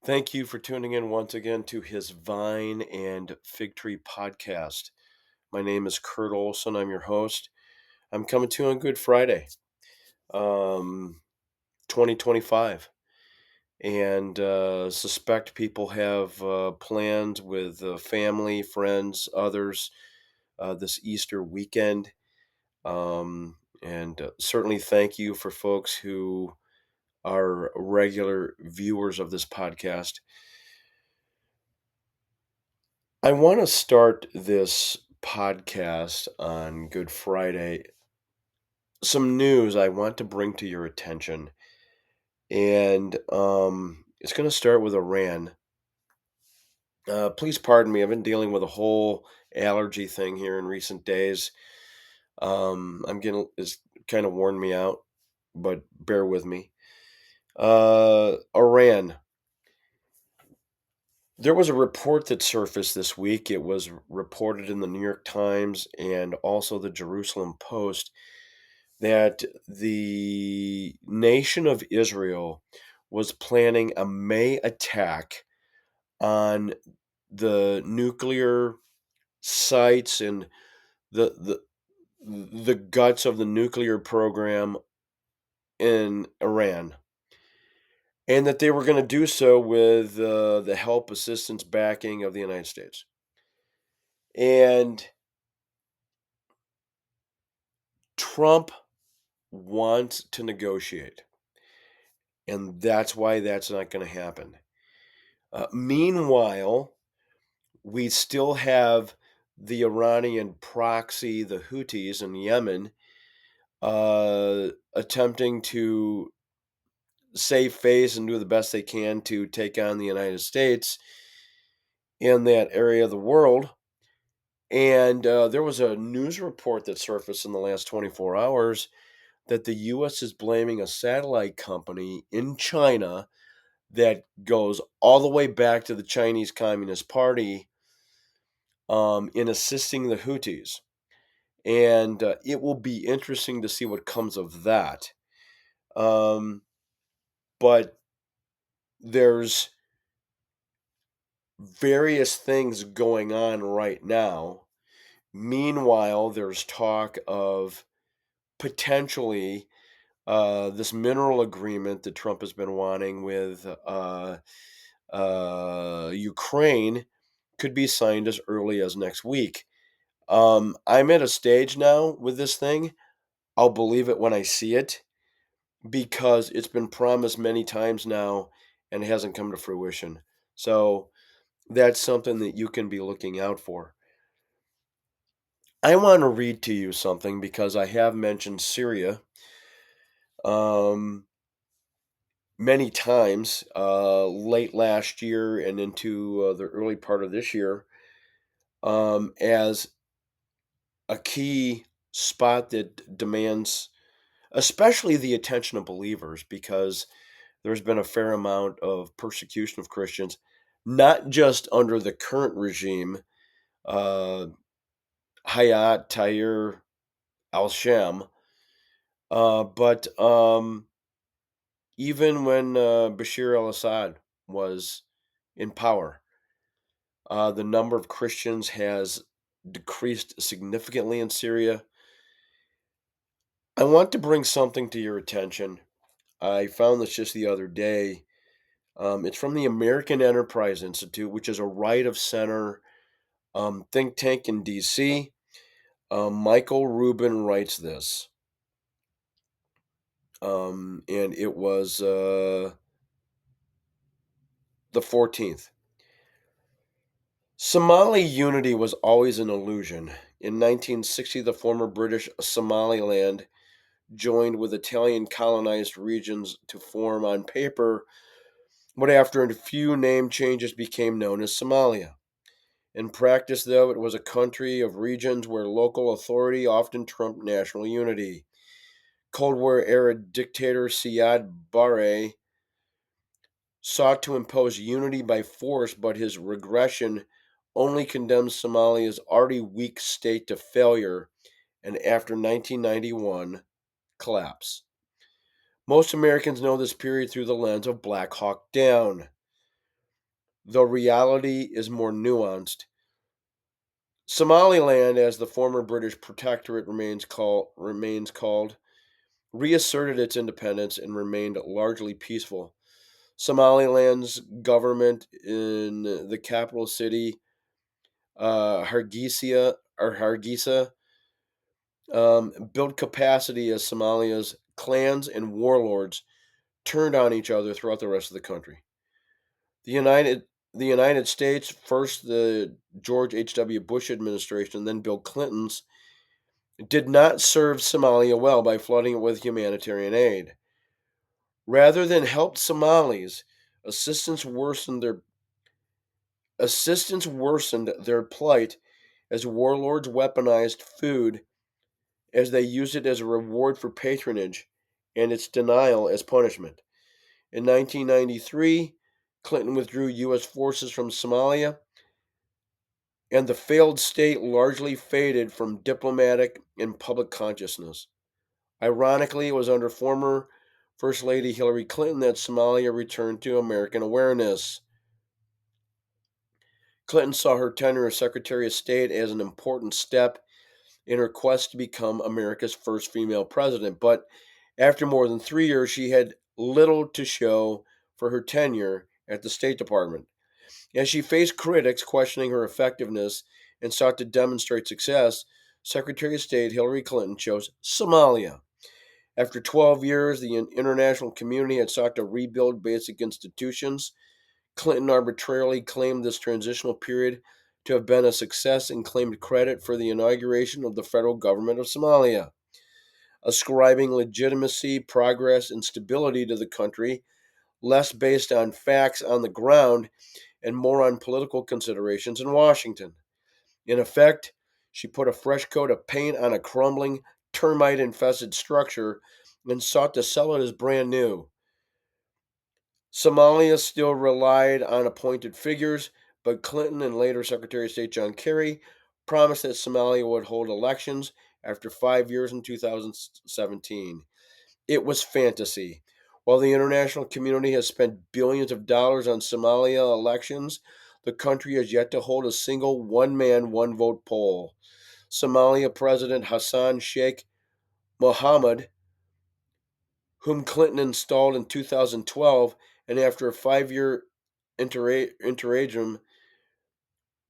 Thank you for tuning in once again to his Vine and Fig Tree podcast. My name is Kurt Olson. I'm your host. I'm coming to you on Good Friday, um, 2025, and suspect people have plans with family, friends, others this Easter weekend. And certainly thank you for folks who are regular viewers of this podcast. I want to start this podcast on Good Friday. Some news I want to bring to your attention, and it's going to start with Iran. Please pardon me. I've been dealing with a whole allergy thing here in recent days. I'm getting it's kind of worn me out, but bear with me. Iran. There was a report that surfaced this week. It was reported in the New York Times and also the Jerusalem Post that the nation of Israel was planning a May attack on the nuclear sites and the the the guts of the nuclear program in Iran, and that they were going to do so with the help, assistance, backing of the United States. And Trump wants to negotiate, and that's why that's not going to happen. Meanwhile, we still have the Iranian proxy, the Houthis in Yemen, attempting to save face and do the best they can to take on the United States in that area of the world. And there was a news report that surfaced in the last 24 hours that the U.S. is blaming a satellite company in China that goes all the way back to the Chinese Communist Party in assisting the Houthis. And it will be interesting to see what comes of that. Um, but there's various things going on right now. Meanwhile, there's talk of potentially this mineral agreement that Trump has been wanting with Ukraine could be signed as early as next week. I'm at a stage now with this thing. I'll believe it when I see it because it's been promised many times now and hasn't come to fruition. So that's something that you can be looking out for. I want to read to you something because I have mentioned Syria um, many times late last year and into the early part of this year as a key spot that demands especially the attention of believers because there's been a fair amount of persecution of Christians, not just under the current regime, uh, Hayat Tahrir al-Sham, but even when Bashir al-Assad was in power, the number of Christians has decreased significantly in Syria. I want to bring something to your attention. I found this just the other day. It's from the American Enterprise Institute, which is a right of center think tank in DC. Michael Rubin writes this, and it was the 14th. Somali unity was always an illusion. In 1960, the former British Somaliland joined with Italian colonized regions to form, on paper, what after a few name changes became known as Somalia. In practice, though, it was a country of regions where local authority often trumped national unity. Cold War era dictator Siad Barre sought to impose unity by force, but his regression only condemned Somalia's already weak state to failure and, after 1991, collapse. Most Americans know this period through the lens of Black Hawk Down. though reality is more nuanced. Somaliland, as the former British protectorate remains called, reasserted its independence and remained largely peaceful. Somaliland's government in the capital city, Hargeisa, built capacity as Somalia's clans and warlords turned on each other throughout the rest of the country. The United the United States, first the George H.W. Bush administration, then Bill Clinton's, did not serve Somalia well by flooding it with humanitarian aid. Rather than help Somalis, assistance worsened their plight as warlords weaponized food as they used it as a reward for patronage and its denial as punishment. In 1993, Clinton withdrew U.S. forces from Somalia, and the failed state largely faded from diplomatic and public consciousness. Ironically, it was under former First Lady Hillary Clinton that Somalia returned to American awareness. Clinton saw her tenure as Secretary of State as an important step in her quest to become America's first female president, but after more than 3 years, she had little to show for her tenure at the State Department. As she faced critics questioning her effectiveness and sought to demonstrate success, Secretary of State Hillary Clinton chose Somalia. After 12 years, the international community had sought to rebuild basic institutions. Clinton arbitrarily claimed this transitional period to have been a success and claimed credit for the inauguration of the federal government of Somalia, ascribing legitimacy, progress, and stability to the country, less based on facts on the ground and more on political considerations in Washington. In effect, she put a fresh coat of paint on a crumbling, termite infested structure and sought to sell it as brand new. Somalia still relied on appointed figures, but Clinton and later Secretary of State John Kerry promised that Somalia would hold elections after 5 years in 2017. It was fantasy. While the international community has spent billions of dollars on Somalia elections, the country has yet to hold a single one man, one vote poll. Somalia President Hassan Sheikh Mohammed, whom Clinton installed in 2012, and after a 5 year interim,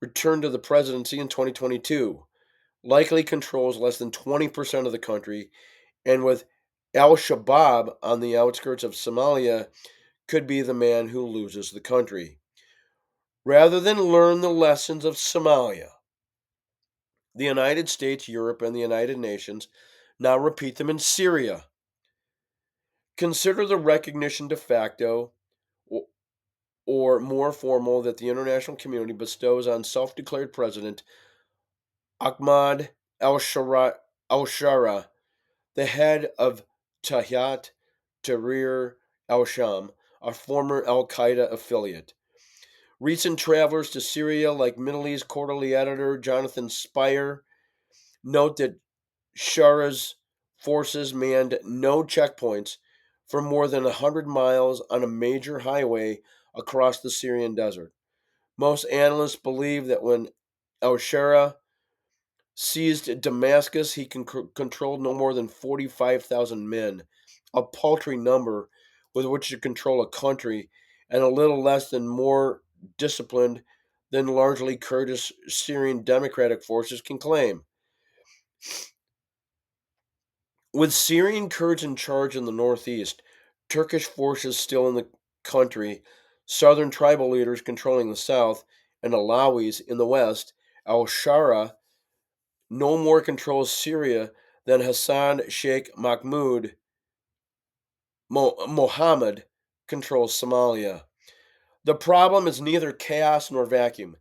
returned to the presidency in 2022, likely controls less than 20% of the country, and with Al Shabaab on the outskirts of Somalia, could be the man who loses the country. Rather than learn the lessons of Somalia, the United States, Europe, and the United Nations now repeat them in Syria. Consider the recognition de facto or more formal that the international community bestows on self declared President Ahmad al-Shara, the head of Tahyat Tahrir al-Sham, a former Al Qaeda affiliate. Recent travelers to Syria, like Middle East Quarterly editor Jonathan Spire, note that Shara's forces manned no checkpoints for more than 100 miles on a major highway across the Syrian desert. Most analysts believe that when al Shara seized Damascus, he controlled no more than 45,000 men, a paltry number with which to control a country, and a little less than more disciplined than largely Kurdish Syrian democratic forces can claim. With Syrian Kurds in charge in the northeast, Turkish forces still in the country, southern tribal leaders controlling the south, and Alawis in the west, al Shara no more controls Syria than Hassan Sheikh Mohammed controls Somalia. The problem is neither chaos nor vacuum.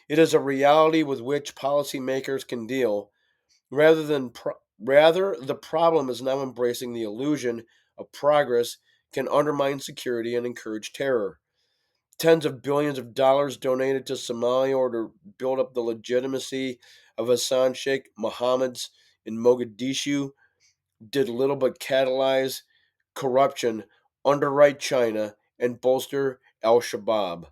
It is a reality with which policymakers can deal. Rather, the problem is now embracing the illusion of progress can undermine security and encourage terror. Tens of billions of dollars donated to Somalia or to build up the legitimacy of Hassan Sheikh Mohammed's in Mogadishu did little but catalyze corruption, underwrite China, and bolster al Shabaab.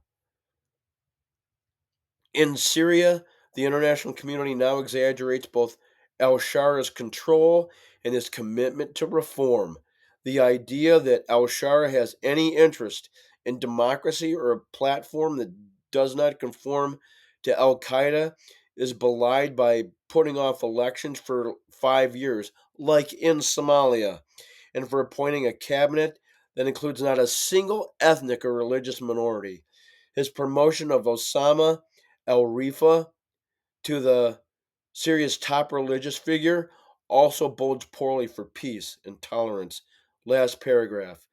In Syria, the international community now exaggerates both al Shara's control and his commitment to reform. The idea that al Shara has any interest in democracy or a platform that does not conform to Al Qaeda is belied by putting off elections for 5 years, like in Somalia, and for appointing a cabinet that includes not a single ethnic or religious minority. His promotion of Osama El Rifa to the Syria's top religious figure also bodes poorly for peace and tolerance. Last paragraph.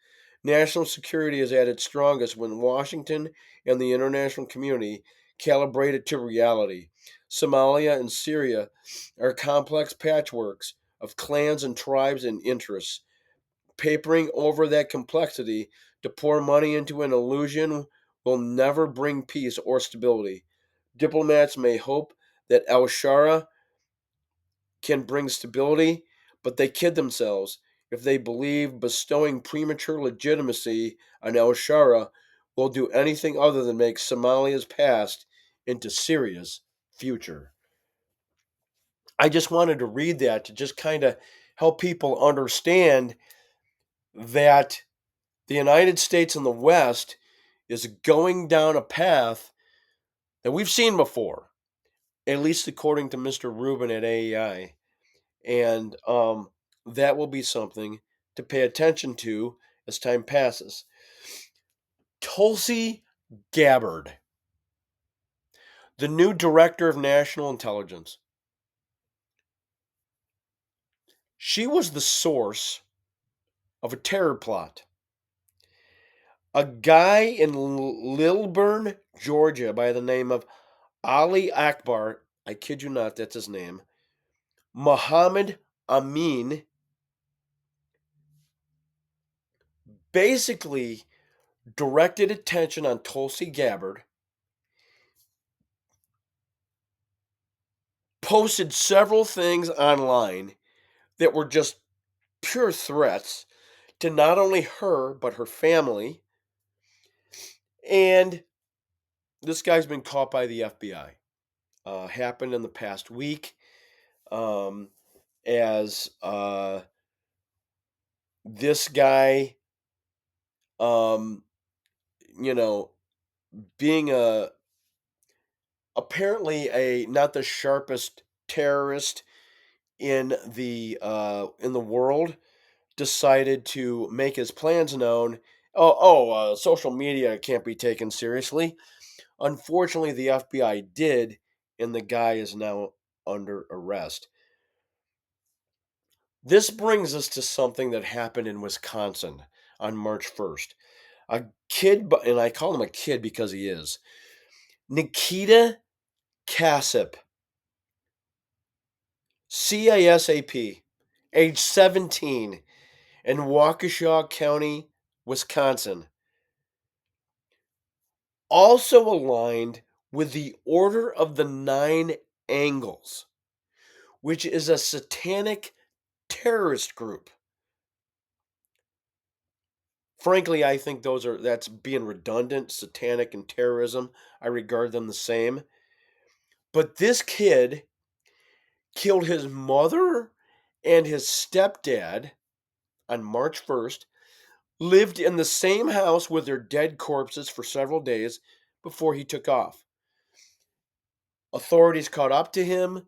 National security is at its strongest when Washington and the international community calibrate it to reality. Somalia and Syria are complex patchworks of clans and tribes and interests. Papering over that complexity to pour money into an illusion will never bring peace or stability. Diplomats may hope that Al Shara can bring stability, but they kid themselves if they believe bestowing premature legitimacy on Al Shara will do anything other than make Somalia's past into Syria's future. I just wanted to read that to just kind of help people understand that the United States and the West is going down a path that we've seen before, at least according to Mr. Rubin at AEI. And that will be something to pay attention to as time passes. Tulsi Gabbard, the new director of national intelligence, she was the source of a terror plot. A guy in Lilburn, Georgia, by the name of Ali Akbar, I kid you not, that's his name, Muhammad Amin, basically directed attention on Tulsi Gabbard, posted several things online that were just pure threats to not only her, but her family. And this guy's been caught by the FBI. Happened in the past week as this guy, um, you know, being apparently a not the sharpest terrorist in the world, decided to make his plans known. Social media can't be taken seriously. Unfortunately, the FBI did, and the guy is now under arrest. This brings us to something that happened in Wisconsin on March 1st. A kid, and I call him a kid because he is, Nikita Casip, CASAP, age 17, in Waukesha County, Wisconsin, also aligned with the Order of the Nine Angles, which is a satanic terrorist group. Frankly, I think that's being redundant. Satanic and terrorism, I regard them the same. But this kid killed his mother and his stepdad on March 1st, lived in the same house with their dead corpses for several days before he took off. Authorities caught up to him,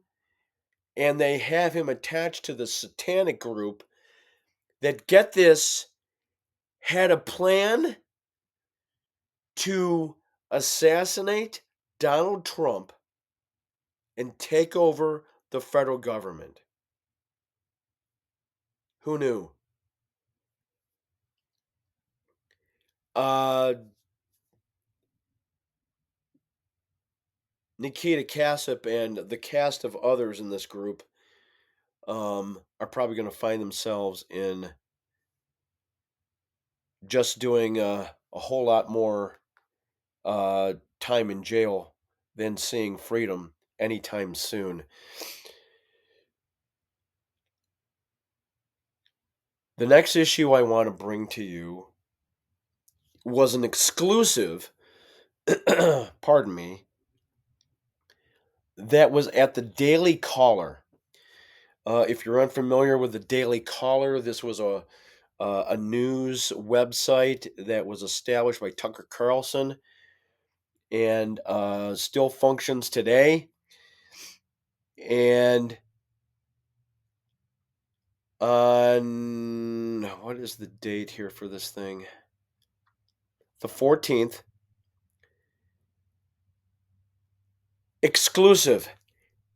and they have him attached to the satanic group that, get this, had a plan to assassinate Donald Trump and take over the federal government. Who knew? Uh, Nikita Kasip and the cast of others in this group are probably going to find themselves in just doing a whole lot more time in jail than seeing freedom anytime soon. The next issue I want to bring to you was an exclusive, pardon me, that was at the Daily Caller. If you're unfamiliar with the Daily Caller, this was a news website that was established by Tucker Carlson and still functions today. And on what is the date here for this thing? The 14th. Exclusive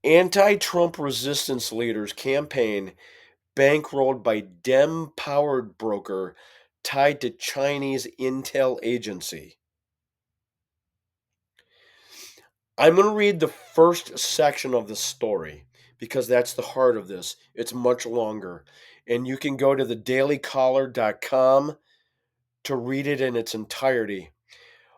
anti Trump resistance leaders campaign bankrolled by Dem powered broker tied to Chinese intel agency. I'm going to read the first section of the story because that's the heart of this. It's much longer. And you can go to thedailycaller.com to read it in its entirety.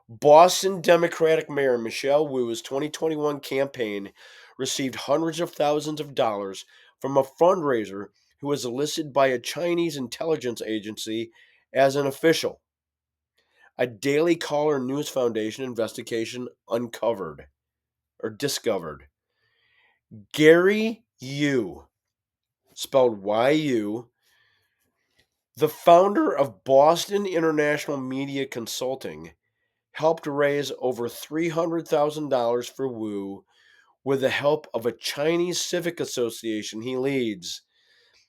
Boston Democratic Mayor Michelle Wu's 2021 campaign received hundreds of thousands of dollars from a fundraiser who was enlisted by a Chinese intelligence agency as an official. A Daily Caller News Foundation investigation discovered. Gary Yu, spelled Y-U, the founder of Boston International Media Consulting, helped raise over $300,000 for Wu with the help of a Chinese civic association he leads.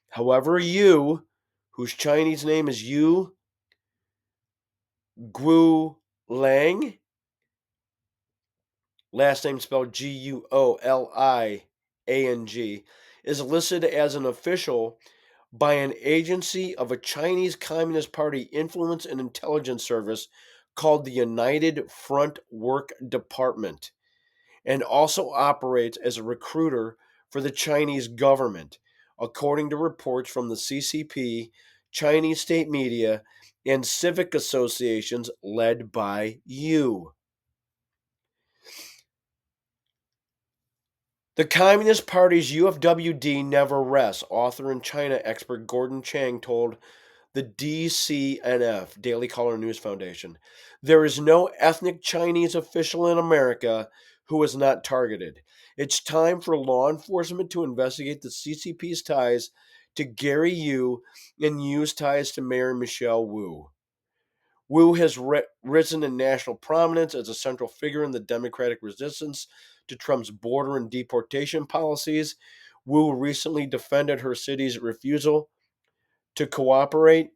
However, Yu, whose Chinese name is Yu Guo Lang, last name spelled Guoliang, is listed as an official by an agency of a Chinese Communist Party influence and intelligence service called the United Front Work Department, and also operates as a recruiter for the Chinese government, according to reports from the CCP, Chinese state media, and civic associations led by Yu. The Communist Party's UFWD never rests, author and China expert Gordon Chang told the DCNF, Daily Caller News Foundation. There is no ethnic Chinese official in America who is not targeted. It's time for law enforcement to investigate the CCP's ties to Gary Yu and Yu's ties to Mayor Michelle Wu. Wu has risen in national prominence as a central figure in the Democratic resistance to Trump's border and deportation policies. Wu recently defended her city's refusal to cooperate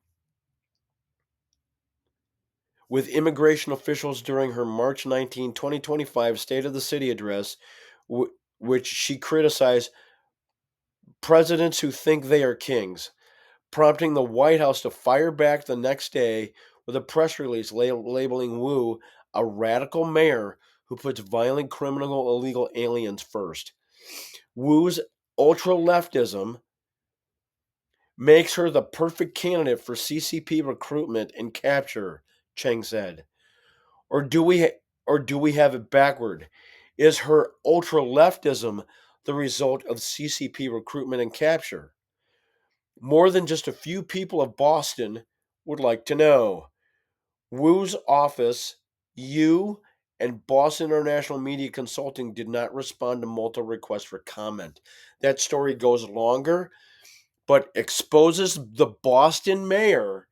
with immigration officials during her March 19, 2025 State of the City address, which she criticized presidents who think they are kings, prompting the White House to fire back the next day with a press release labeling Wu a radical mayor who puts violent criminal illegal aliens first. Wu's ultra leftism makes her the perfect candidate for CCP recruitment and capture, Cheng said. Or do we have it backward? Is her ultra leftism the result of CCP recruitment and capture? More than just a few people of Boston would like to know. Wu's office, Yu, and Boston International Media Consulting did not respond to multiple requests for comment. That story goes longer, but exposes the Boston mayor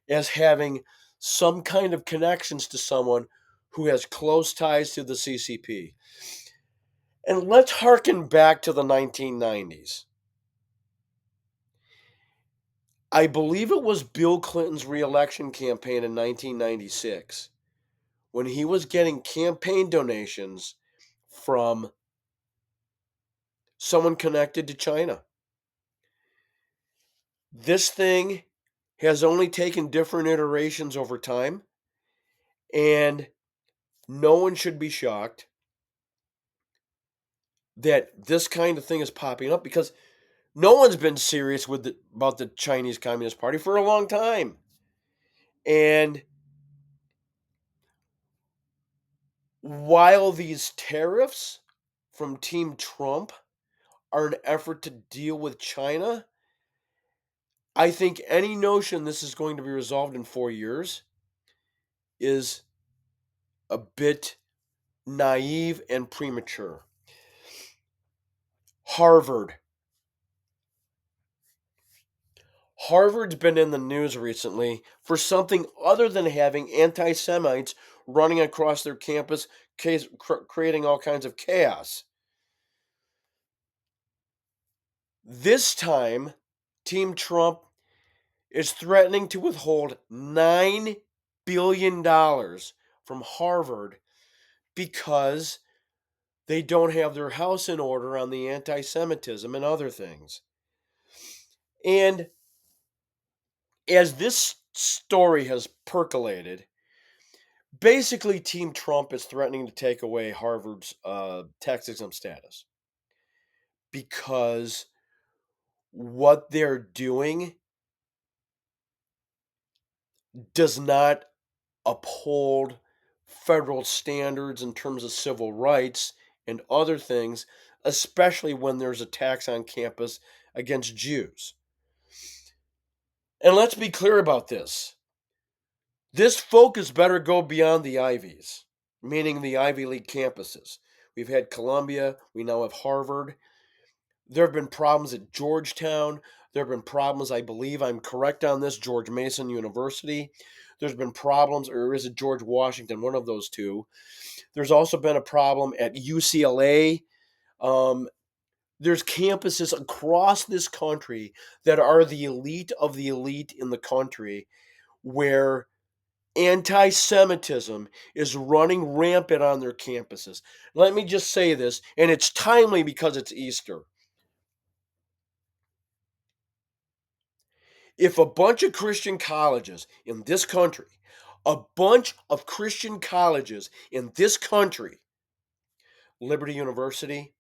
as having some kind of connections to someone who has close ties to the CCP. And let's harken back to the 1990s. I believe it was Bill Clinton's reelection campaign in 1996 when he was getting campaign donations from someone connected to China. This thing has only taken different iterations over time, and no one should be shocked that this kind of thing is popping up because no one's been serious about the Chinese Communist Party for a long time. And while these tariffs from Team Trump are an effort to deal with China, I think any notion this is going to be resolved in 4 years is a bit naive and premature. Harvard. Harvard's been in the news recently for something other than having anti Semites running across their campus, creating all kinds of chaos. This time, Team Trump is threatening to withhold $9 billion from Harvard because they don't have their house in order on the anti Semitism and other things. And as this story has percolated, basically Team Trump is threatening to take away Harvard's tax exempt status because what they're doing does not uphold federal standards in terms of civil rights and other things, especially when there's a tax on campus against Jews. And let's be clear about this. This focus better go beyond the Ivies, meaning the Ivy League campuses. We've had Columbia, we now have Harvard. There have been problems at Georgetown. There have been problems, I believe I'm correct on this, George Mason University. There's been problems, or is it George Washington, one of those two. There's also been a problem at UCLA. There's campuses across this country that are the elite of the elite in the country where anti Semitism is running rampant on their campuses. Let me just say this, and it's timely because it's Easter. If a bunch of Christian colleges in this country, a bunch of Christian colleges in this country, Liberty University,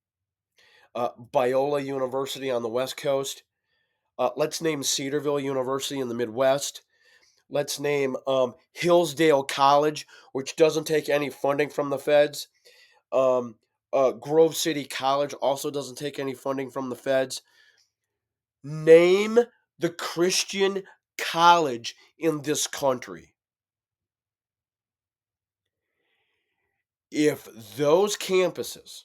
Biola University on the West Coast, let's name Cedarville University in the Midwest, let's name Hillsdale College, which doesn't take any funding from the feds. Grove City College also doesn't take any funding from the feds. Name the Christian college in this country. If those campuses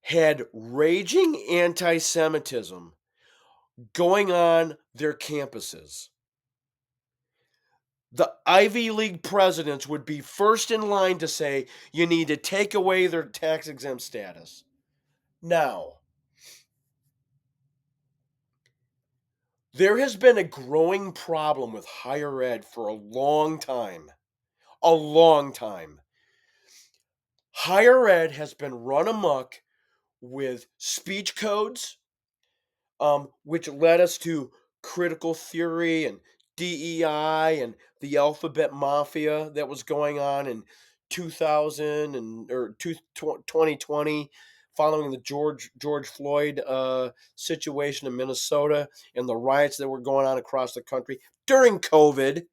had raging anti Semitism going on their campuses, the Ivy League presidents would be first in line to say you need to take away their tax exempt status. Now, there has been a growing problem with higher ed for a long time. A long time. Higher ed has been run amok with speech codes, which led us to critical theory and DEI and the alphabet mafia that was going on in 2000 and or 2020 following the George Floyd situation in Minnesota and the riots that were going on across the country during COVID.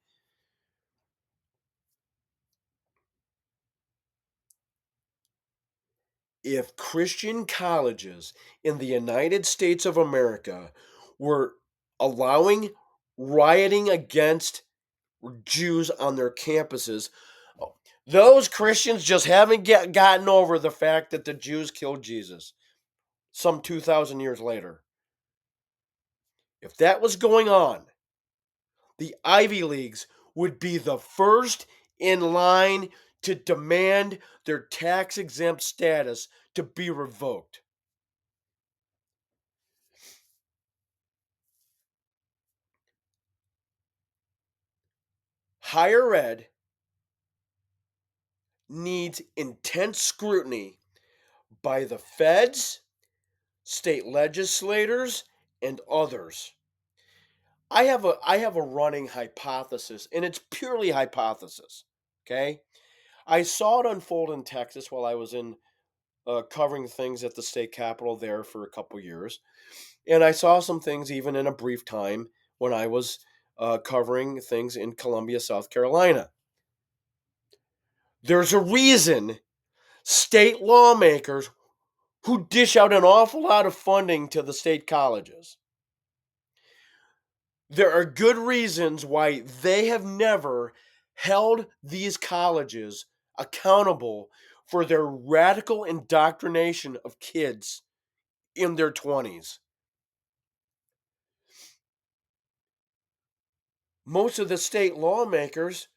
If Christian colleges in the United States of America were allowing rioting against Jews on their campuses, those Christians just haven't gotten over the fact that the Jews killed Jesus some 2,000 years later. If that was going on, the Ivy Leagues would be the first in line to demand their tax exempt status to be revoked. Higher ed needs intense scrutiny by the feds, state legislators, and others. I have a running hypothesis, and it's purely hypothesis. Okay, I saw it unfold in Texas while I was in covering things at the state capitol there for a couple years, and I saw some things even in a brief time when I was covering things in Columbia, South Carolina. There's a reason state lawmakers who dish out an awful lot of funding to the state colleges. There are good reasons why they have never held these colleges accountable for their radical indoctrination of kids in their 20s. Most of the state lawmakers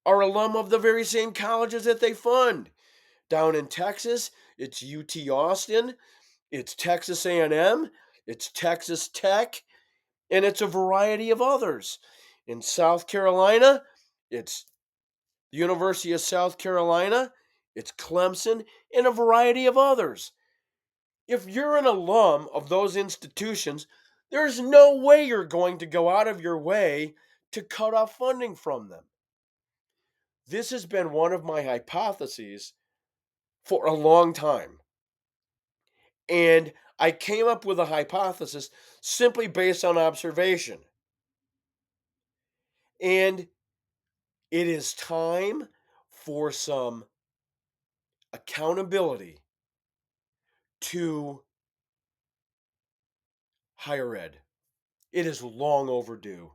are alum of the very same colleges that they fund. Down in Texas, it's UT Austin, it's Texas A&M, it's Texas Tech, and it's a variety of others. In South Carolina, it's the University of South Carolina, it's Clemson, and a variety of others. If you're an alum of those institutions, there's no way you're going to go out of your way to cut off funding from them. This has been one of my hypotheses for a long time. And I came up with a hypothesis simply based on observation. And it is time for some accountability to higher ed. It is long overdue.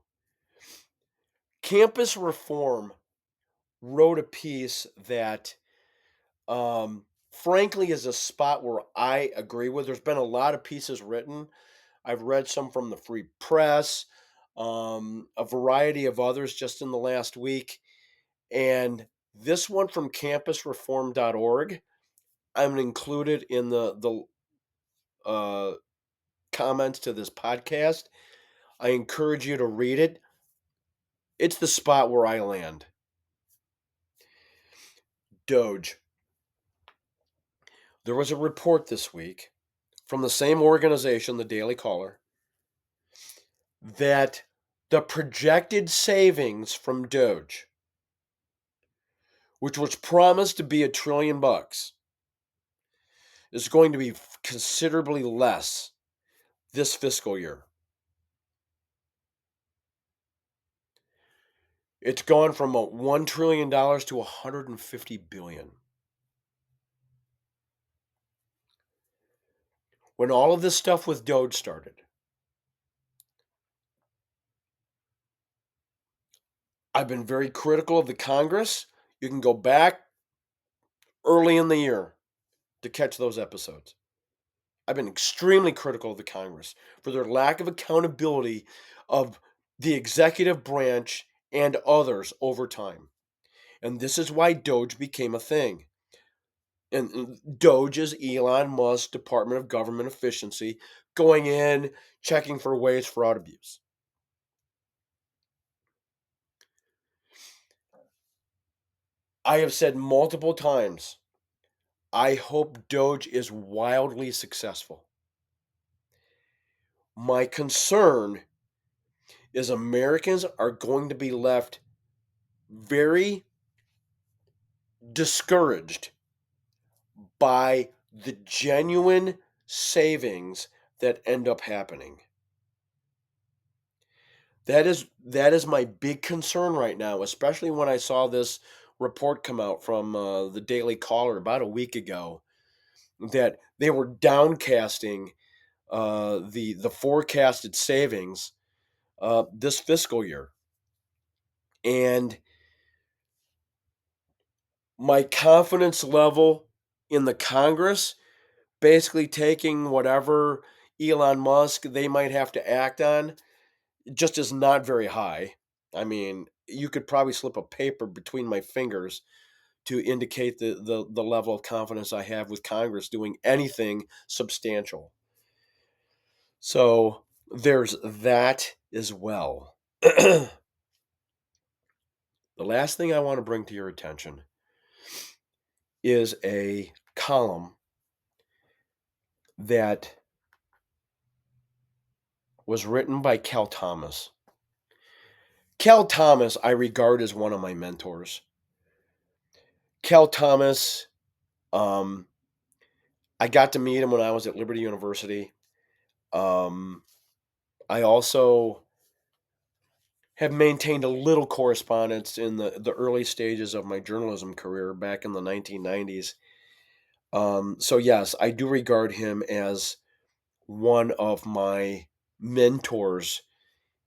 Campus Reform wrote a piece that, frankly, is a spot where I agree with. There's been a lot of pieces written. I've read some from the Free Press, a variety of others just in the last week. And this one from campusreform.org, I'm included in the comments to this podcast. I encourage you to read it. It's the spot where I land. DOGE. There was a report this week from the same organization, the Daily Caller, that the projected savings from DOGE, which was promised to be $1 trillion, is going to be considerably less this fiscal year. It's gone from $1 trillion to $150 billion. When all of this stuff with DOGE started, I've been very critical of the Congress. You can go back early in the year to catch those episodes. I've been extremely critical of the Congress for their lack of accountability of the executive branch and others over time. And this is why DOGE became a thing. And DOGE is Elon Musk's Department of Government Efficiency, going in, checking for ways fraud abuse. I have said multiple times, I hope DOGE is wildly successful. My concern is Americans are going to be left very discouraged by the genuine savings that end up happening. That is my big concern right now, especially when I saw this report come out from the Daily Caller about a week ago, that they were downcasting the forecasted savings this fiscal year. And my confidence level in the Congress basically taking whatever Elon Musk they might have to act on just is not very high. I mean, you could probably slip a paper between my fingers to indicate the level of confidence I have with Congress doing anything substantial. So there's that as well. The last thing I want to bring to your attention is a column that was written by Cal Thomas. Cal Thomas, I regard as one of my mentors. Cal Thomas, I got to meet him when I was at Liberty University. I also have maintained a little correspondence in the early stages of my journalism career back in the 1990s. So, yes, I do regard him as one of my mentors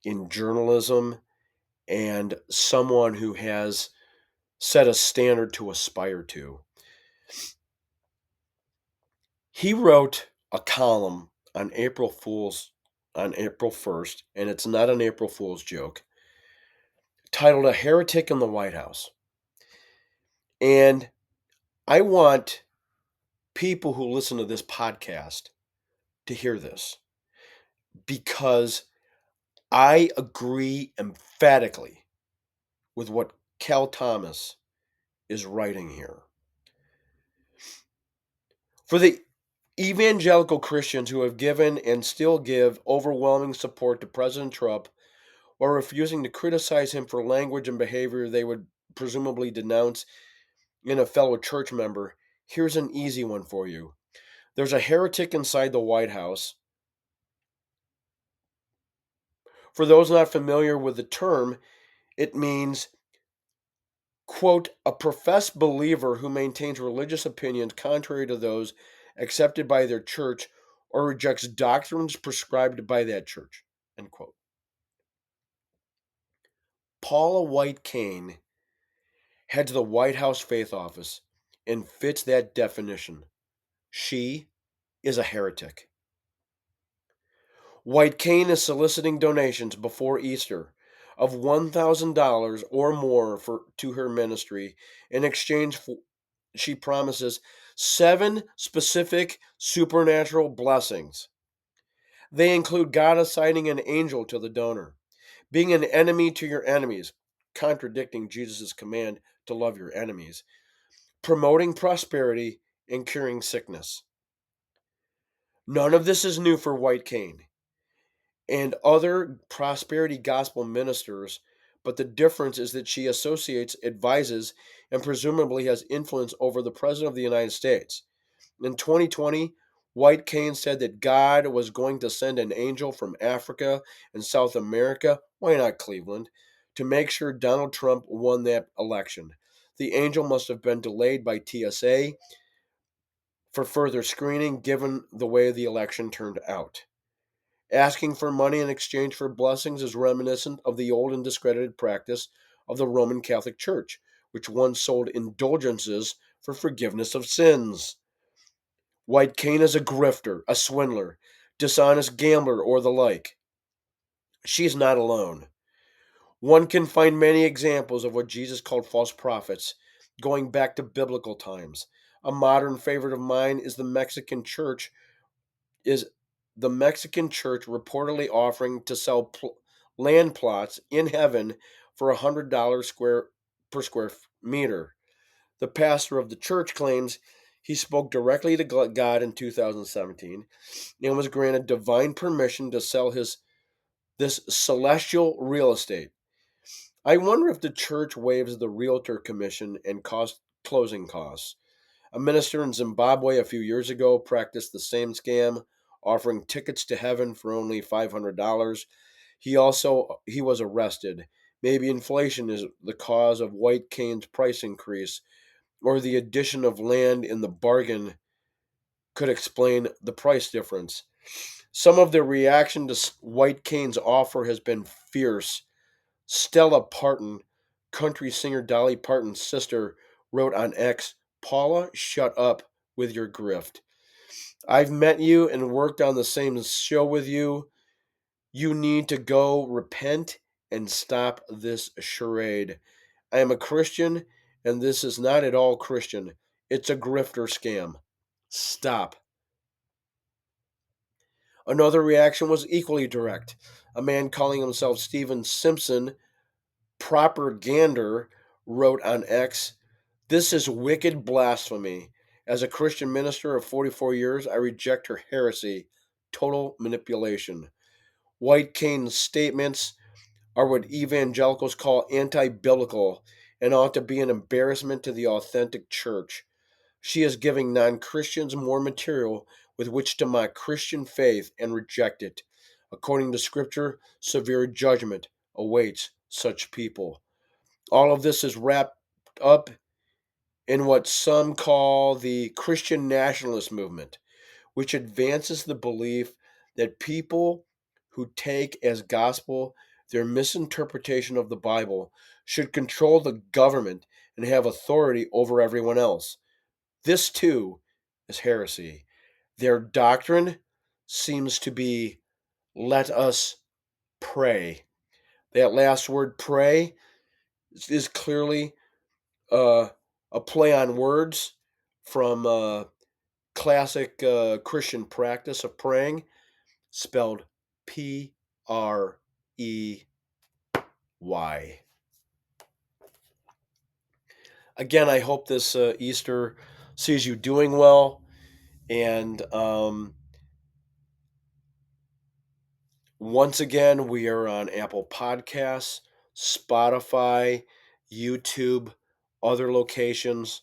in journalism and someone who has set a standard to aspire to. He wrote a column on April 1st, and it's not an April Fool's joke, titled "A Heretic in the White House." And I want people who listen to this podcast to hear this because I agree emphatically with what Cal Thomas is writing here. For the evangelical Christians who have given and still give overwhelming support to President Trump or refusing to criticize him for language and behavior they would presumably denounce in a fellow church member, here's an easy one for you. There's a heretic inside the White House. For those not familiar with the term, it means, quote, a professed believer who maintains religious opinions contrary to those accepted by their church or rejects doctrines prescribed by that church, end quote. Paula White Cain heads the White House Faith Office and fits that definition. She is a heretic. White Cain is soliciting donations before Easter of $1,000 or more to her ministry. In exchange for, she promises 7 specific supernatural blessings. They include God assigning an angel to the donor, being an enemy to your enemies, contradicting Jesus' command to love your enemies, promoting prosperity, and curing sickness. None of this is new for White Cain and other prosperity gospel ministers, but the difference is that she associates, advises, and presumably has influence over the President of the United States. In 2020, White Cain said that God was going to send an angel from Africa and South America, why not Cleveland, to make sure Donald Trump won that election. The angel must have been delayed by TSA for further screening given the way the election turned out. Asking for money in exchange for blessings is reminiscent of the old and discredited practice of the Roman Catholic Church, which once sold indulgences for forgiveness of sins. White Cain is a grifter, a swindler, dishonest gambler, or the like. She's not alone. One can find many examples of what Jesus called false prophets, going back to biblical times. A modern favorite of mine is the Mexican church reportedly offering to sell land plots in heaven for $100 per square meter. The pastor of the church claims he spoke directly to God in 2017 and was granted divine permission to sell this celestial real estate. I wonder if the church waives the realtor commission and closing costs. A minister in Zimbabwe a few years ago practiced the same scam, offering tickets to heaven for only $500. He was arrested. Maybe inflation is the cause of White Cain's price increase, or the addition of land in the bargain could explain the price difference. Some of the reaction to White Cain's offer has been fierce. Stella Parton, country singer Dolly Parton's sister, wrote on X, Paula, shut up with your grift. I've met you and worked on the same show with you. You need to go repent and stop this charade. I am a Christian, and this is not at all Christian. It's a grifter scam. Stop. Another reaction was equally direct. A man calling himself Stephen Simpson, propagander, wrote on X, this is wicked blasphemy. As a Christian minister of 44 years, I reject her heresy, total manipulation. White Cain's statements are what evangelicals call anti-biblical and ought to be an embarrassment to the authentic church. She is giving non-Christians more material with which to mock Christian faith and reject it. According to Scripture, severe judgment awaits such people. All of this is wrapped up in what some call the Christian nationalist movement, which advances the belief that people who take as gospel their misinterpretation of the Bible should control the government and have authority over everyone else. This, too, is heresy. Their doctrine seems to be let us pray. That last word, pray, is clearly uh, a play on words from classic Christian practice of praying, spelled Prey. Again, I hope this Easter sees you doing well. And once again, we are on Apple Podcasts, Spotify, YouTube, other locations.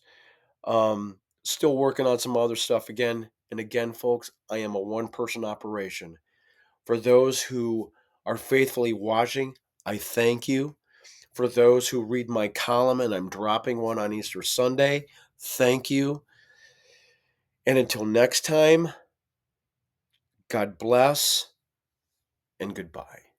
Still working on some other stuff again. And again, folks, I am a one-person operation. For those who are faithfully watching, I thank you. For those who read my column, and I'm dropping one on Easter Sunday, thank you. And until next time, God bless and goodbye.